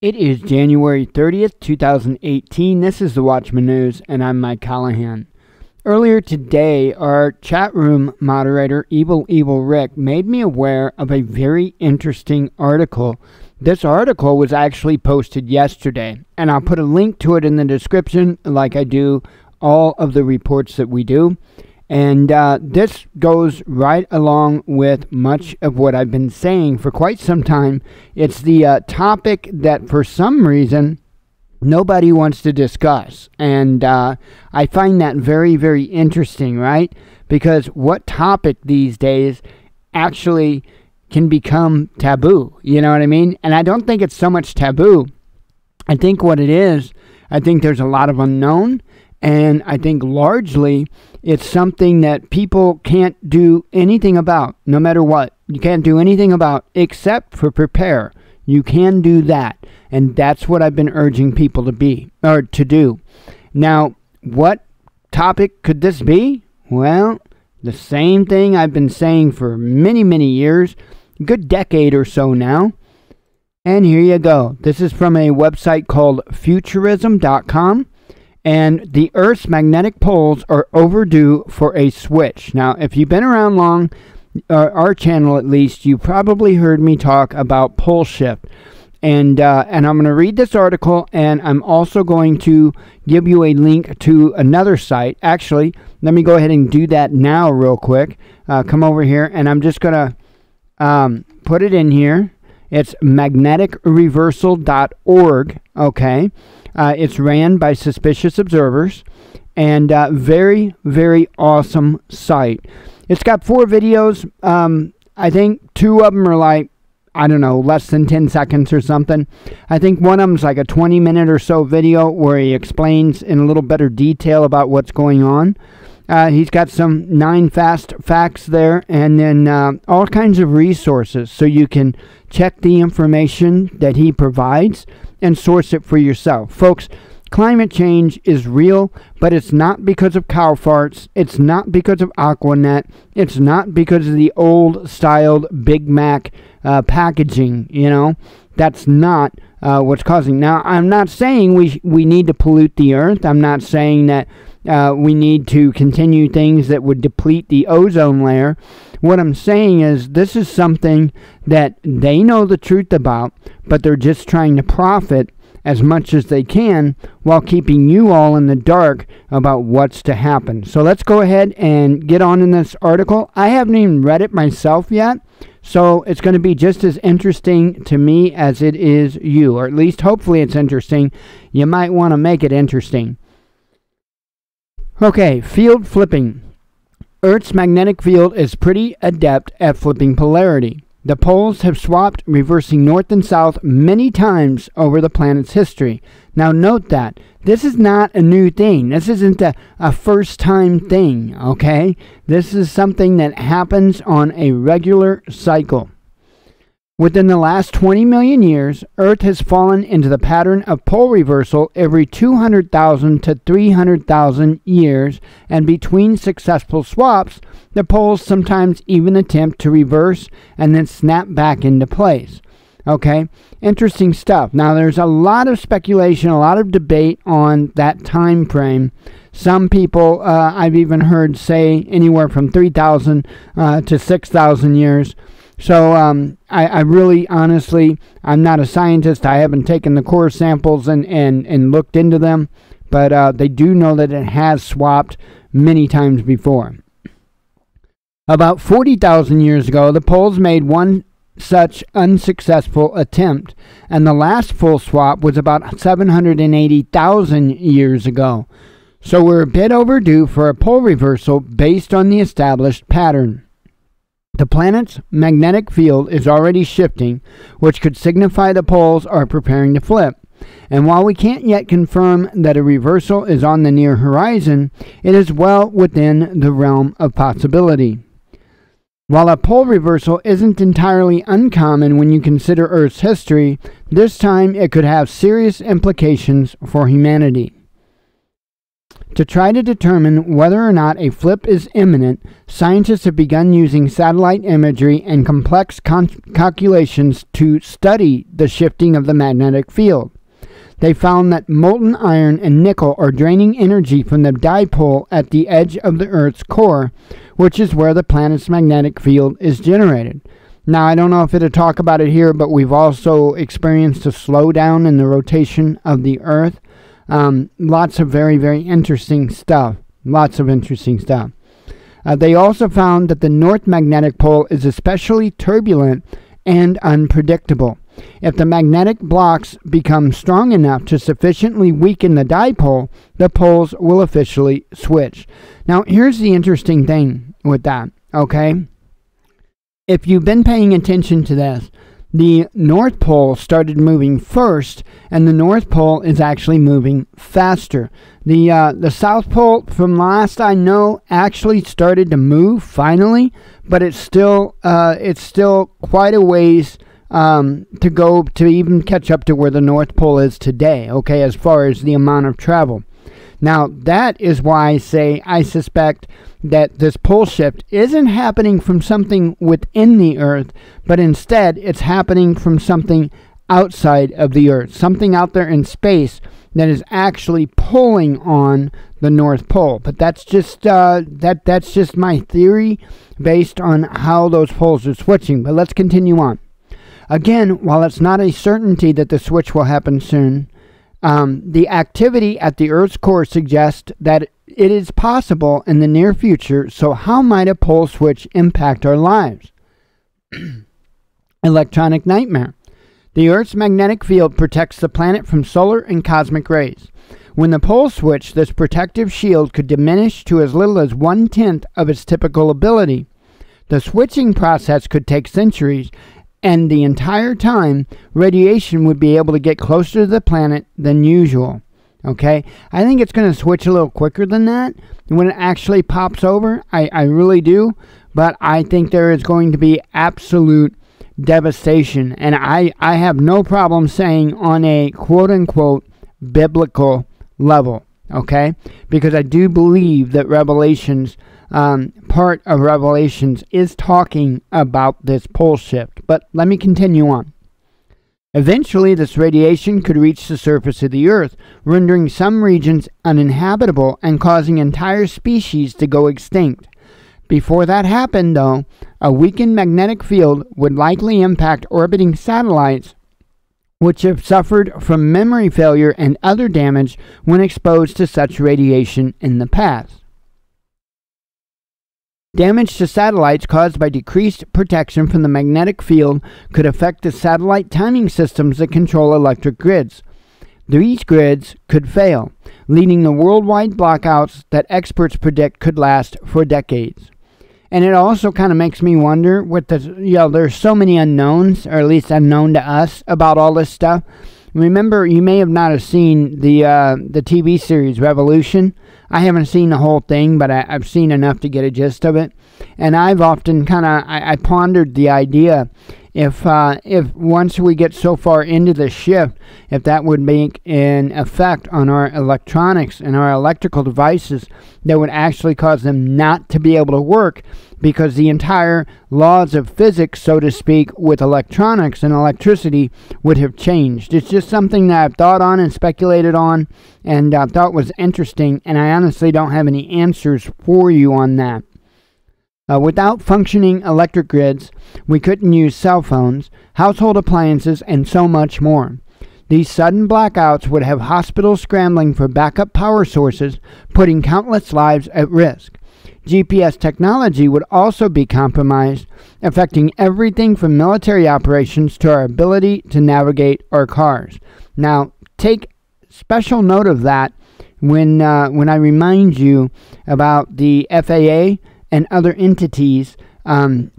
It is January 30th, 2018. This is the Watchman News, and I'm Mike Callahan. Earlier today, our chat room moderator, Evil Rick, made me aware of a very interesting article. This article was actually posted yesterday, and I'll put a link to it in the description like I do all of the reports that we do. And this goes right along with much of what I've been saying for quite some time. It's the topic that for some reason nobody wants to discuss. And I find that very, very interesting, right? Because what topic these days actually can become taboo? You know what I mean? And I don't think it's so much taboo. I think what it is, I think there's a lot of unknown. And I think largely it's something that people can't do anything about, no matter what. You can't do anything about except for prepare. You can do that. And that's what I've been urging people to do. Now, what topic could this be? Well, the same thing I've been saying for many, many years, a good decade or so now. And here you go. This is from a website called futurism.com. And the Earth's magnetic poles are overdue for a switch. Now, if you've been around long, our channel at least, you probably heard me talk about pole shift. And I'm going to read this article, and I'm also going to give you a link to another site. Actually, let me go ahead and do that now real quick. Come over here, and I'm just going to put it in here. It's magneticreversal.org, okay? It's ran by Suspicious Observers, and very, very awesome site. It's got 4 videos. I think 2 of them are like, I don't know, less than 10 seconds or something. I think one of them is like a 20-minute or so video where he explains in a little better detail about what's going on. He's got some 9 fast facts there, and then all kinds of resources so you can check the information that he provides and source it for yourself. Folks, climate change is real, but it's not because of cow farts. It's not because of Aquanet. It's not because of the old-styled Big Mac packaging, you know. That's not what's causing. Now, I'm not saying we need to pollute the earth. I'm not saying that we need to continue things that would deplete the ozone layer. What I'm saying is this is something that they know the truth about, but they're just trying to profit as much as they can while keeping you all in the dark about what's to happen. So let's go ahead and get on in this article. I haven't even read it myself yet, so it's going to be just as interesting to me as it is you, or at least hopefully it's interesting. You might want to make it interesting. Okay, field flipping. Earth's magnetic field is pretty adept at flipping polarity. The poles have swapped, reversing north and south many times over the planet's history. Now note that. This is not a new thing. This isn't a first-time thing, okay? This is something that happens on a regular cycle. Within the last 20 million years, Earth has fallen into the pattern of pole reversal every 200,000 to 300,000 years, and between successful swaps, the poles sometimes even attempt to reverse and then snap back into place. Okay, interesting stuff. Now, there's a lot of speculation, a lot of debate on that time frame. Some people, I've even heard say anywhere from 3,000 to 6,000 years. So I really, honestly, I'm not a scientist. I haven't taken the core samples and looked into them. But they do know that it has swapped many times before. About 40,000 years ago, the poles made one such unsuccessful attempt. And the last full swap was about 780,000 years ago. So we're a bit overdue for a pole reversal based on the established pattern. The planet's magnetic field is already shifting, which could signify the poles are preparing to flip. And while we can't yet confirm that a reversal is on the near horizon, it is well within the realm of possibility. While a pole reversal isn't entirely uncommon when you consider Earth's history, this time it could have serious implications for humanity. To try to determine whether or not a flip is imminent, scientists have begun using satellite imagery and complex calculations to study the shifting of the magnetic field. They found that molten iron and nickel are draining energy from the dipole at the edge of the Earth's core, which is where the planet's magnetic field is generated. Now, I don't know if it'll talk about it here, but we've also experienced a slowdown in the rotation of the Earth. Lots of very, very interesting stuff. Lots of interesting stuff. They also found that the North Magnetic Pole is especially turbulent and unpredictable. If the magnetic blocks become strong enough to sufficiently weaken the dipole, the poles will officially switch. Now, here's the interesting thing with that, okay? If you've been paying attention to this, the North Pole started moving first, and the North Pole is actually moving faster. The South Pole, from last I know, actually started to move finally, but it's still quite a ways to go to even catch up to where the North Pole is today, okay, as far as the amount of travel. Now, that is why I suspect that this pole shift isn't happening from something within the Earth, but instead it's happening from something outside of the Earth, something out there in space that is actually pulling on the North Pole. But that's just that's just my theory based on how those poles are switching. But let's continue on. Again, while it's not a certainty that the switch will happen soon, the activity at the Earth's core suggests that it is possible in the near future. So how might a pole switch impact our lives? Electronic nightmare. The Earth's magnetic field protects the planet from solar and cosmic rays. When the pole switched, this protective shield could diminish to as little as 1/10 of its typical ability. The switching process could take centuries, and the entire time, radiation would be able to get closer to the planet than usual. Okay? I think it's going to switch a little quicker than that when it actually pops over. I really do. But I think there is going to be absolute devastation. And I have no problem saying on a quote-unquote biblical level. Okay? Because I do believe that Revelations, part of Revelations is talking about this pole shift. But let me continue on. Eventually, this radiation could reach the surface of the Earth, rendering some regions uninhabitable and causing entire species to go extinct. Before that happened, though, a weakened magnetic field would likely impact orbiting satellites, which have suffered from memory failure and other damage when exposed to such radiation in the past. Damage to satellites caused by decreased protection from the magnetic field could affect the satellite timing systems that control electric grids. These grids could fail, leading to worldwide blackouts that experts predict could last for decades. And it also kind of makes me wonder, there's so many unknowns, or at least unknown to us, about all this stuff. Remember, you may have not have seen the TV series Revolution. I haven't seen the whole thing, but I've seen enough to get a gist of it. And I've often I pondered the idea if once we get so far into the shift, if that would make an effect on our electronics and our electrical devices that would actually cause them not to be able to work, because the entire laws of physics, so to speak, with electronics and electricity would have changed. It's just something that I've thought on and speculated on and thought was interesting, and I honestly don't have any answers for you on that. Without functioning electric grids, we couldn't use cell phones, household appliances, and so much more. These sudden blackouts would have hospitals scrambling for backup power sources, putting countless lives at risk. GPS technology would also be compromised, affecting everything from military operations to our ability to navigate our cars. Now, take special note of that when I remind you about the FAA and other entities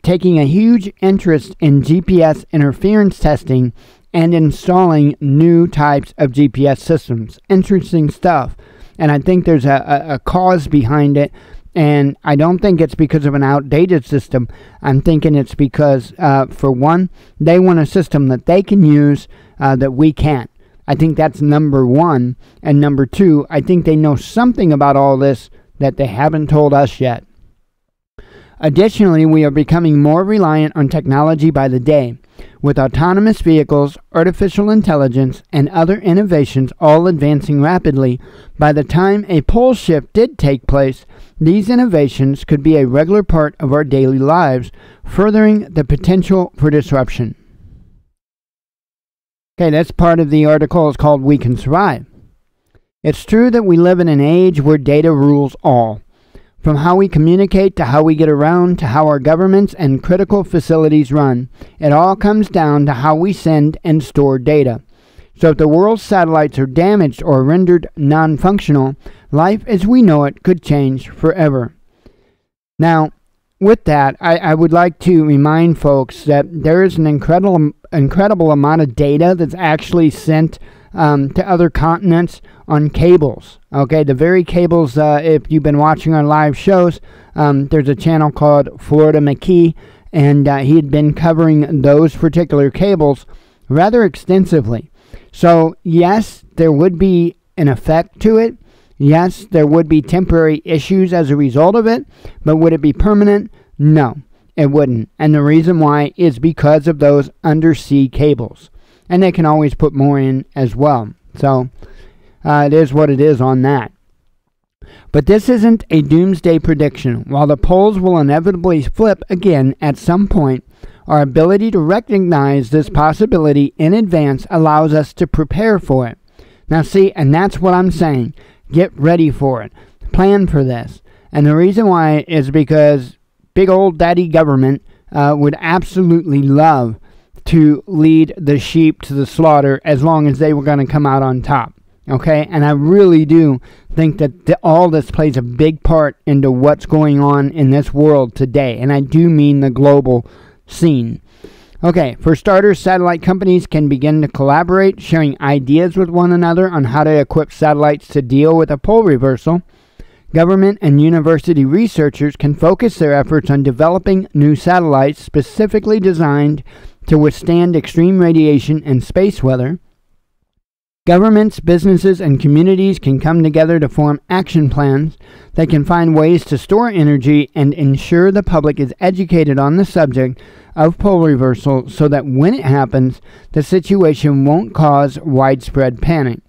taking a huge interest in GPS interference testing and installing new types of GPS systems. Interesting stuff. And I think there's a cause behind it. And I don't think it's because of an outdated system. I'm thinking it's because, for one, they want a system that they can use that we can't. I think that's number one. And number two, I think they know something about all this that they haven't told us yet. Additionally, we are becoming more reliant on technology by the day. With autonomous vehicles, artificial intelligence, and other innovations all advancing rapidly, by the time a pole shift did take place, these innovations could be a regular part of our daily lives, furthering the potential for disruption. Okay, that's part of the article. It's called We Can Survive. It's true that we live in an age where data rules all. From how we communicate to how we get around to how our governments and critical facilities run, it all comes down to how we send and store data. So if the world's satellites are damaged or rendered non-functional, life as we know it could change forever. Now, with that, I would like to remind folks that there is an incredible amount of data that's actually sent to other continents on cables. Okay, the very cables, if you've been watching our live shows, there's a channel called Florida McKee, and he had been covering those particular cables rather extensively. So, yes, there would be an effect to it. Yes, there would be temporary issues as a result of it, but would it be permanent? No, it wouldn't. And the reason why is because of those undersea cables. And they can always put more in as well. So, it is what it is on that. But this isn't a doomsday prediction. While the poles will inevitably flip again at some point, our ability to recognize this possibility in advance allows us to prepare for it. Now see, and that's what I'm saying. Get ready for it. Plan for this. And the reason why is because big old daddy government would absolutely love to lead the sheep to the slaughter as long as they were going to come out on top. Okay? And I really do think that all this plays a big part into what's going on in this world today. And I do mean the global scene. Okay, for starters, satellite companies can begin to collaborate, sharing ideas with one another on how to equip satellites to deal with a pole reversal. Government and university researchers can focus their efforts on developing new satellites specifically designed to withstand extreme radiation and space weather. Governments, businesses, and communities can come together to form action plans that can find ways to store energy and ensure the public is educated on the subject of pole reversal so that when it happens, the situation won't cause widespread panic.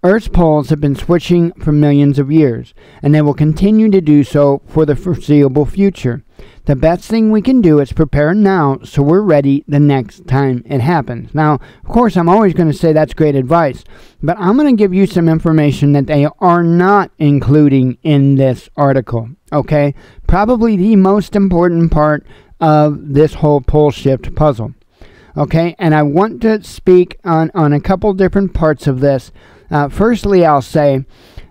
Earth's poles have been switching for millions of years, and they will continue to do so for the foreseeable future. The best thing we can do is prepare now so we're ready the next time it happens. Now, of course, I'm always going to say that's great advice, but I'm going to give you some information that they are not including in this article, okay? Probably the most important part of this whole pole shift puzzle, okay? And I want to speak on a couple different parts of this. Firstly, I'll say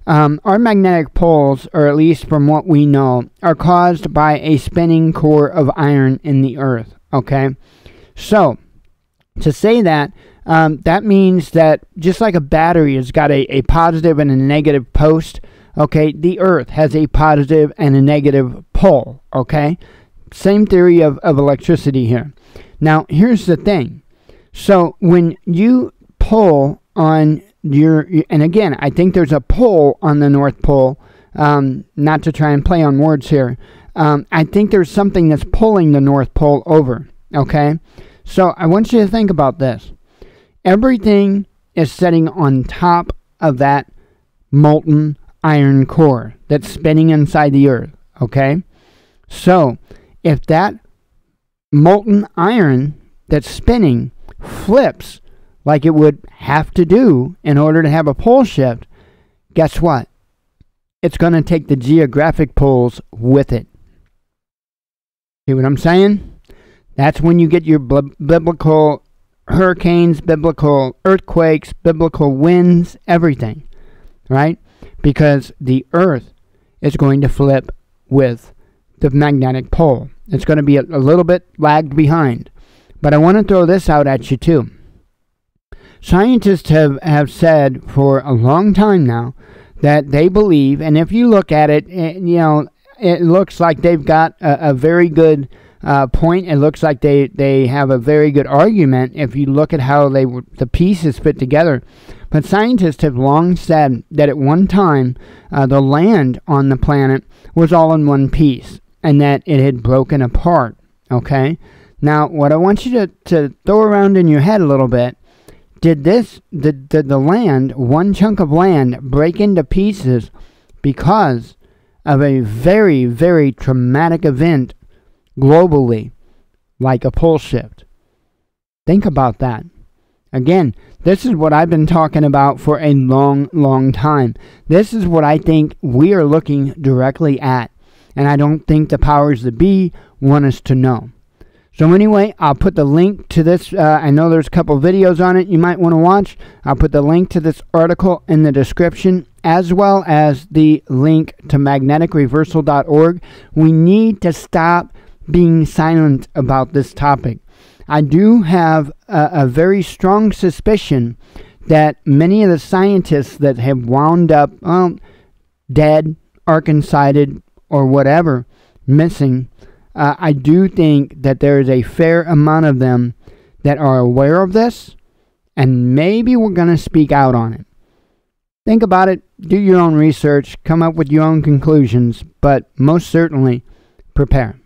our magnetic poles, or at least from what we know, are caused by a spinning core of iron in the earth, okay? So, to say that, that means that just like a battery has got a positive and a negative post, okay, the earth has a positive and a negative pole, okay? Same theory of electricity here. Now, here's the thing. So, when you pull on and again, I think there's a pole on the North Pole, not to try and play on words here. I think there's something that's pulling the North Pole over, okay? So I want you to think about this. Everything is sitting on top of that molten iron core that's spinning inside the earth, okay? So if that molten iron that's spinning flips like it would have to do in order to have a pole shift, guess what? It's going to take the geographic poles with it. See what I'm saying? That's when you get your biblical hurricanes, biblical earthquakes, biblical winds, everything, right? Because the earth is going to flip with the magnetic pole. It's going to be a little bit lagged behind. But I want to throw this out at you too. Scientists have said for a long time now that they believe, and if you look at it, you know, it looks like they've got a very good point, it looks like they have a very good argument if you look at how the pieces fit together. But scientists have long said that at one time, the land on the planet was all in one piece, and that it had broken apart, okay? Now, what I want you to throw around in your head a little bit, did the land, one chunk of land, break into pieces because of a very, very traumatic event globally, like a pole shift? Think about that. Again, this is what I've been talking about for a long, long time. This is what I think we are looking directly at. And I don't think the powers that be want us to know. So anyway, I'll put the link to this. I know there's a couple videos on it you might want to watch. I'll put the link to this article in the description, as well as the link to magneticreversal.org. We need to stop being silent about this topic. I do have a very strong suspicion that many of the scientists that have wound up dead, arkancided, or whatever, missing, I do think that there is a fair amount of them that are aware of this, and maybe we're going to speak out on it. Think about it, do your own research, come up with your own conclusions, but most certainly prepare.